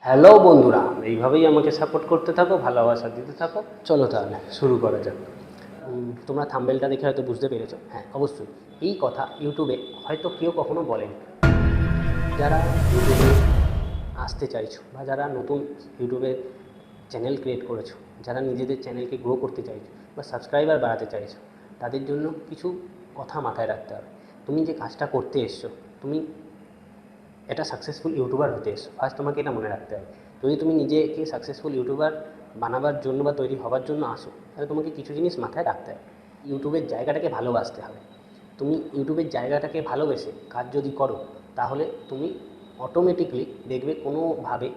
Hello বন্ধুরা, এইভাবেই আমাকে সাপোর্ট করতে থাকো, ভালোবাসা দিতে থাকো। চলো তাহলে শুরু করা যাক। তোমরা থাম্বনেলটা দেখে হয়তো বুঝতে পেরেছো। হ্যাঁ, অবশ্যই এই কথা ইউটিউবে হয়তো কেউ কখনো বলেনি। যারা ইউটিউবে আসতে চাইছো বা যারা নতুন ইউটিউবে চ্যানেল ক্রিয়েট করেছো, যারা নিজেদের চ্যানেলকে গ্রো করতে চাইছো বা সাবস্ক্রাইবার বাড়াতে চাইছো, তাদের জন্য কিছু কথা মাথায় রাখতে হবে। তুমি যে কাজটা করতে এসছো, তুমি এটা সাকসেসফুল ইউটিউবার হতে এসো, ফার্স্ট তোমাকে এটা মনে রাখতে হবে। যদি তুমি নিজেকে সাকসেসফুল ইউটিউবার বানাবার জন্য বা তৈরি হওয়ার জন্য আসো, তাহলে তোমাকে কিছু জিনিস মাথায় রাখতে হবে। ইউটিউবের জায়গাটাকে ভালোবাসতে হবে। তুমি ইউটিউবের জায়গাটাকে ভালোবেসে কাজ যদি করো, তাহলে তুমি অটোমেটিকলি দেখবে কোনোভাবে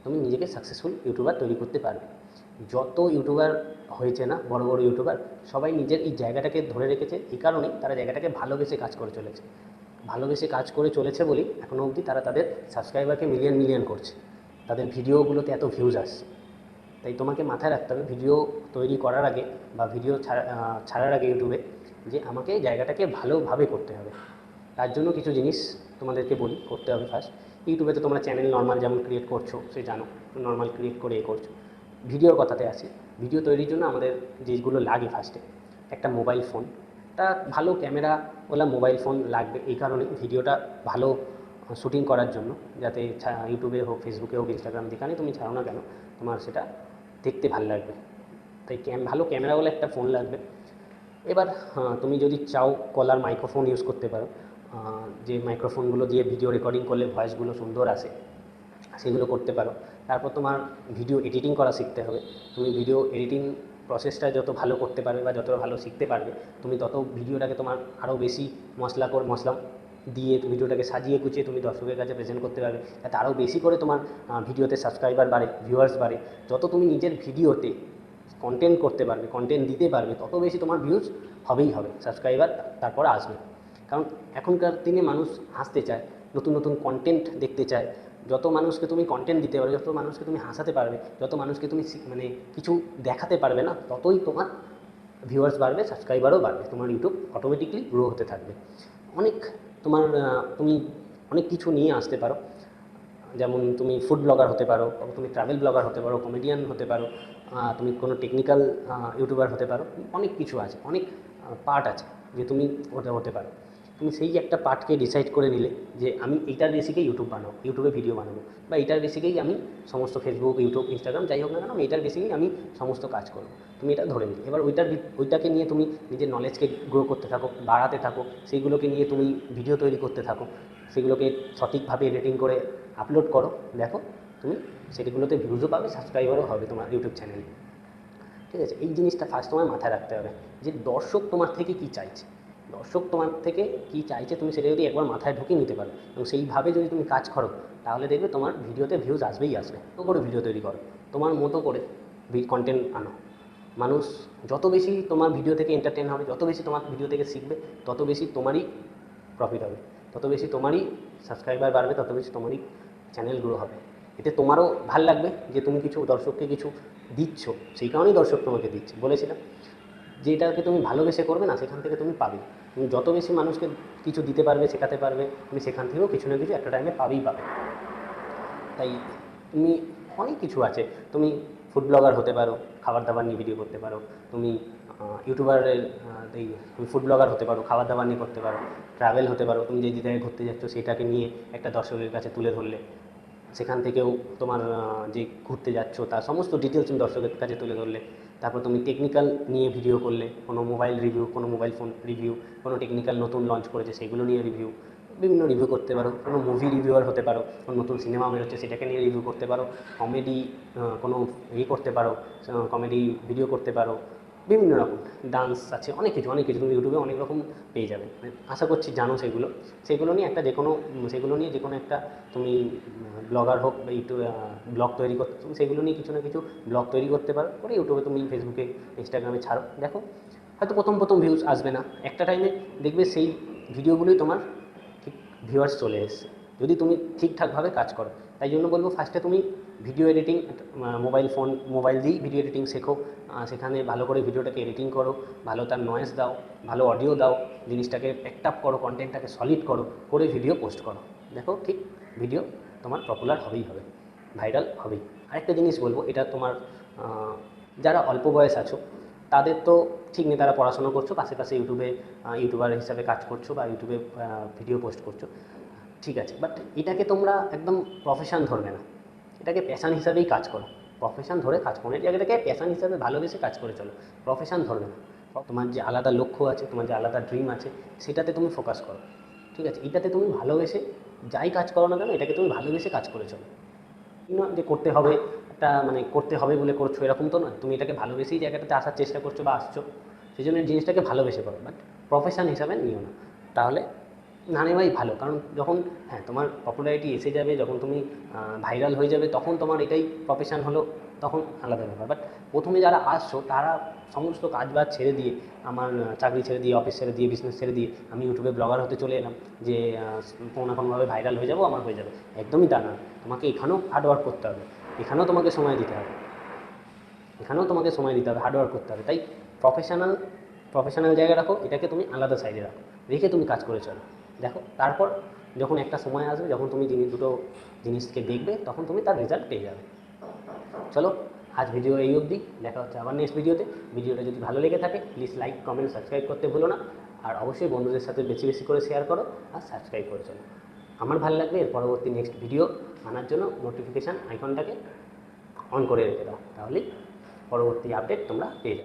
তুমি নিজেকে সাকসেসফুল ইউটিউবার তৈরি করতে পারবে। যত ইউটিউবার হয়েছে না, বড় বড় ইউটিউবার, সবাই নিজের এই জায়গাটাকে ধরে রেখেছে। এই কারণেই তারা জায়গাটাকে ভালোবেসে কাজ করে চলেছে। ভালোবেসে কাজ করে চলেছে বলেই এখনও অবধি তারা তাদের সাবস্ক্রাইবারকে মিলিয়ন মিলিয়ন করছে, তাদের ভিডিওগুলোতে এত ভিউজ আসছে। তাই তোমাকে মাথায় রাখতে হবে ভিডিও তৈরি করার আগে বা ভিডিও ছাড়ার আগে ইউটিউবে, যে আমাকে জায়গাটাকে ভালোভাবে করতে হবে। তার জন্য কিছু জিনিস তোমাদেরকে বলি করতে হবে। ফার্স্ট, ইউটিউবে তো তোমরা চ্যানেল নর্মাল যেমন ক্রিয়েট করছো সে জানো, নর্মাল ক্রিয়েট করে করছো। ভিডিওর কথাতে আসি। ভিডিও তৈরির জন্য আমাদের যেগুলো লাগে, ফার্স্টে একটা মোবাইল ফোন, একটা ভালো ক্যামেরাওয়ালা মোবাইল ফোন লাগবে। এই কারণে ভিডিওটা ভালো শ্যুটিং করার জন্য, যাতে ইউটিউবে হোক, ফেসবুকে হোক, ইনস্টাগ্রাম, যেখানে তুমি ছাড়ো না কেন, তোমার সেটা দেখতে ভালো লাগবে। তাই ভালো ক্যামেরাওয়ালা একটা ফোন লাগবে। এবার তুমি যদি চাও কলার মাইক্রোফোন ইউজ করতে পারো। যে মাইক্রোফোনগুলো দিয়ে ভিডিও রেকর্ডিং করলে ভয়েসগুলো সুন্দর আসে, সেগুলো করতে পারো। তারপর তোমার ভিডিও এডিটিং করা শিখতে হবে। তুমি ভিডিও এডিটিং প্রসেসটা যত ভালো করতে পারবে বা যত ভালো শিখতে পারবে, তুমি তত ভিডিওটাকে তোমার আরও বেশি মশলা দিয়ে ভিডিওটাকে সাজিয়ে গুছিয়ে তুমি দর্শকের কাছে প্রেজেন্ট করতে পারবে, যাতে আরও বেশি করে তোমার ভিডিওতে সাবস্ক্রাইবার বাড়ে, ভিউয়ার্স বাড়ে। যত তুমি নিজের ভিডিওতে কন্টেন্ট করতে পারবে, কন্টেন্ট দিতে পারবে, তত বেশি তোমার ভিউজ হবেই হবে, সাবস্ক্রাইবার তারপর আসবে। কারণ এখনকার দিনে মানুষ হাসতে চায়, নতুন নতুন কন্টেন্ট দেখতে চায়। যত মানুষকে তুমি কন্টেন্ট দিতে পারবে, যত মানুষকে তুমি হাসাতে পারবে, যত মানুষকে তুমি মানে কিছু দেখাতে পারবে না, ততই তোমার ভিউয়ার্স বাড়বে, সাবস্ক্রাইবারও বাড়বে, তোমার ইউটিউব অটোমেটিকলি গ্রো হতে থাকবে। অনেক তোমার তুমি অনেক কিছু নিয়ে আসতে পারো। যেমন তুমি ফুড ব্লগার হতে পারো, তুমি ট্রাভেল ব্লগার হতে পারো, কমেডিয়ান হতে পারো, তুমি কোনো টেকনিক্যাল ইউটিউবার হতে পারো। অনেক কিছু আছে, অনেক পার্ট আছে যে তুমি ওটা হতে পারো। তুমি সেই একটা পার্টকে ডিসাইড করে নিলে যে আমি এইটার বেসিকেই ইউটিউব বানাবো, ইউটিউবে ভিডিও বানাবো, বা এইটার বেসিকেই আমি সমস্ত ফেসবুক, ইউটিউব, ইনস্টাগ্রাম যাই হোক না কেন, আমি এইটার বেসিকেই আমি সমস্ত কাজ করবো। তুমি এটা ধরে নিলে এবার ওইটাকে নিয়ে তুমি নিজের নলেজকে গ্রো করতে থাকো, বাড়াতে থাকো। সেইগুলোকে নিয়ে তুমি ভিডিও তৈরি করতে থাকো, সেগুলোকে সঠিকভাবে এডিটিং করে আপলোড করো। দেখো তুমি সেগুলোতে ভিউজও পাবে, সাবস্ক্রাইবারও হবে তোমার ইউটিউব চ্যানেলে। ঠিক আছে, এই জিনিসটা ফার্স্ট তোমার মাথায় রাখতে হবে যে দর্শক তোমার থেকে কী চাইছে। দর্শক তোমার থেকে কী চাইছে তুমি সেটা যদি একবার মাথায় ঢুকিয়ে নিতে পারো এবং সেইভাবে যদি তুমি কাজ করো, তাহলে দেখবে তোমার ভিডিওতে ভিউজ আসবেই আসবে। তো করে ভিডিও তৈরি করো, তোমার মতো করে কন্টেন্ট আনো। মানুষ যত বেশি তোমার ভিডিও থেকে এন্টারটেন হবে, যত বেশি তোমার ভিডিও থেকে শিখবে, তত বেশি তোমারই প্রফিট হবে, তত বেশি তোমারই সাবস্ক্রাইবার বাড়বে, তত বেশি তোমারই চ্যানেল গ্রো হবে। এতে তোমারও ভাল লাগবে যে তুমি কিছু দর্শককে কিছু দিচ্ছ, সেই কারণেই দর্শক তোমাকে দিচ্ছে। বলেছিলাম যেটাকে তুমি ভালোবেসে করবে না, সেখান থেকে তুমি পাবে। তুমি যত বেশি মানুষকে কিছু দিতে পারবে, শেখাতে পারবে, তুমি সেখান থেকেও কিছু না কিছু একটা টাইমে পাবেই পাবে। তাই তুমি অনেক কিছু আছে। তুমি ফুড ব্লগার হতে পারো, খাবার দাবার নিয়ে ভিডিও করতে পারো। তুমি ইউটিউবারের এই তুমি ফুড ব্লগার হতে পারো, খাবার দাবার নিয়ে করতে পারো। ট্রাভেল হতে পারো, তুমি যে জায়গায় ঘুরতে যাচ্ছ সেটাকে নিয়ে একটা দর্শকের কাছে তুলে ধরলে, সেখান থেকেও তোমার যে ঘুরতে যাচ্ছ তার সমস্ত ডিটেলস তুমি দর্শকের কাছে তুলে ধরলে। তারপর তুমি টেকনিক্যাল নিয়ে ভিডিও করলে, কোনো মোবাইল রিভিউ, কোনো মোবাইল ফোন রিভিউ, কোনো টেকনিক্যাল নতুন লঞ্চ করেছে সেগুলো নিয়ে রিভিউ, বিভিন্ন রিভিউ করতে পারো। কোনো মুভি রিভিউয়ার হতে পারো, কোনো নতুন সিনেমা বেরোচ্ছে সেটাকে নিয়ে রিভিউ করতে পারো। কমেডি কোনো করতে পারো, কমেডি ভিডিও করতে পারো। বিভিন্ন রকম ডান্স আছে, অনেক কিছু অনেক কিছু তুমি ইউটিউবে অনেক রকম পেয়ে যাবে। আশা করছি জানো সেগুলো। সেগুলো নিয়ে একটা সেগুলো নিয়ে যে কোনো একটা তুমি ব্লগার হোক বা ইউটিউবে ব্লগ তৈরি করতে, তুমি সেগুলো নিয়ে কিছু না কিছু ব্লগ তৈরি করতে পারো, করে ইউটিউবে তুমি ফেসবুকে, ইনস্টাগ্রামে ছাড়ো। দেখো হয়তো প্রথম প্রথম ভিউজ আসবে না, একটা টাইমে দেখবে সেই ভিডিওগুলোই তোমার ঠিক ভিউয়ার্স চলে এসছে, যদি তুমি ঠিকঠাকভাবে কাজ করো। তাই জন্য বলবো ফার্স্টে তুমি ভিডিও এডিটিং, মোবাইল দিয়েই ভিডিও এডিটিং শেখো। সেখানে ভালো করে ভিডিওটাকে এডিটিং করো, ভালো তার নয়েজ দাও, ভালো অডিও দাও, জিনিসটাকে প্যাকড আপ করো, কন্টেন্টটাকে সলিড করো, করে ভিডিও পোস্ট করো। দেখো ঠিক ভিডিও তোমার পপুলার হবেই হবে। ভাইরাল হবেই। আরেকটা জিনিস বলবো, এটা তোমার যারা অল্প বয়স আছো তাদের তো ঠিক নেই, তারা পড়াশোনা করছো, পাশে ইউটিউবে ইউটিউবার হিসাবে কাজ করছো বা ইউটিউবে ভিডিও পোস্ট করছো, ঠিক আছে, বাট এটাকে তোমরা একদম প্রফেশন ধরবে না, এটাকে প্যাশান হিসাবেই কাজ করো। প্রফেশন ধরে কাজ করো, এটাকে প্যাশান হিসাবে ভালোবেসে কাজ করে চলো, প্রফেশন ধরবে না। তোমার যে আলাদা লক্ষ্য আছে, তোমার যে আলাদা ড্রিম আছে, সেটাতে তুমি ফোকাস করো, ঠিক আছে। এটাতে তুমি ভালোবেসে যাই কাজ করো না কেন, এটাকে তুমি ভালোবেসে কাজ করে চলো। না যে করতে হবে, একটা মানে করতে হবে বলে করছো এরকম তো নয়, তুমি এটাকে ভালোবেসেই জায়গাটাতে আসার চেষ্টা করছো বা আসছো, সেই জন্য জিনিসটাকে ভালোবেসে করো, বাট প্রফেশন হিসাবে নিও না। তাহলে না নেওয়াই ভালো, কারণ যখন হ্যাঁ তোমার পপুলারিটি এসে যাবে, যখন তুমি ভাইরাল হয়ে যাবে, তখন তোমার এটাই প্রফেশন হলো, তখন আলাদা ব্যাপার। বাট প্রথমে যারা আসছো তারা সমস্ত কাজ বাজ ছেড়ে দিয়ে, আমার চাকরি ছেড়ে দিয়ে, অফিস ছেড়ে দিয়ে, বিজনেস ছেড়ে দিয়ে আমি ইউটিউবে ব্লগার হতে চলে এলাম, যে কোনো না কোনোভাবে ভাইরাল হয়ে যাবো, আমার হয়ে যাবে, একদমই তা না। তোমাকে এখানেও হার্ডওয়ার্ক করতে হবে, এখানেও তোমাকে সময় দিতে হবে, এখানেও তোমাকে সময় দিতে হবে, হার্ডওয়ার্ক করতে হবে। তাই প্রফেশনাল জায়গায় রাখো, এটাকে তুমি আলাদা সাইডে রাখো, রেখে তুমি কাজ করে চলো। দেখো তারপর যখন একটা সময় আসবে, যখন তুমি দুটো জিনিসকে দেখবে, তখন তুমি তার রেজাল্ট পেয়ে যাবে। চলো, আজ ভিডিও এই অবধি, দেখা হচ্ছে আবার নেক্সট ভিডিওতে। ভিডিওটা যদি ভালো লেগে থাকে প্লিজ লাইক, কমেন্ট, সাবস্ক্রাইব করতে ভুলো না। আর অবশ্যই বন্ধুদের সাথে বেশি বেশি করে শেয়ার করো আর সাবস্ক্রাইব করে চলো। আমার ভালো লাগবে এর পরবর্তী নেক্সট ভিডিও আনার জন্য নোটিফিকেশান আইকনটাকে অন করে রেখে দাও, তাহলেই পরবর্তী আপডেট তোমরা পেয়ে যাবে।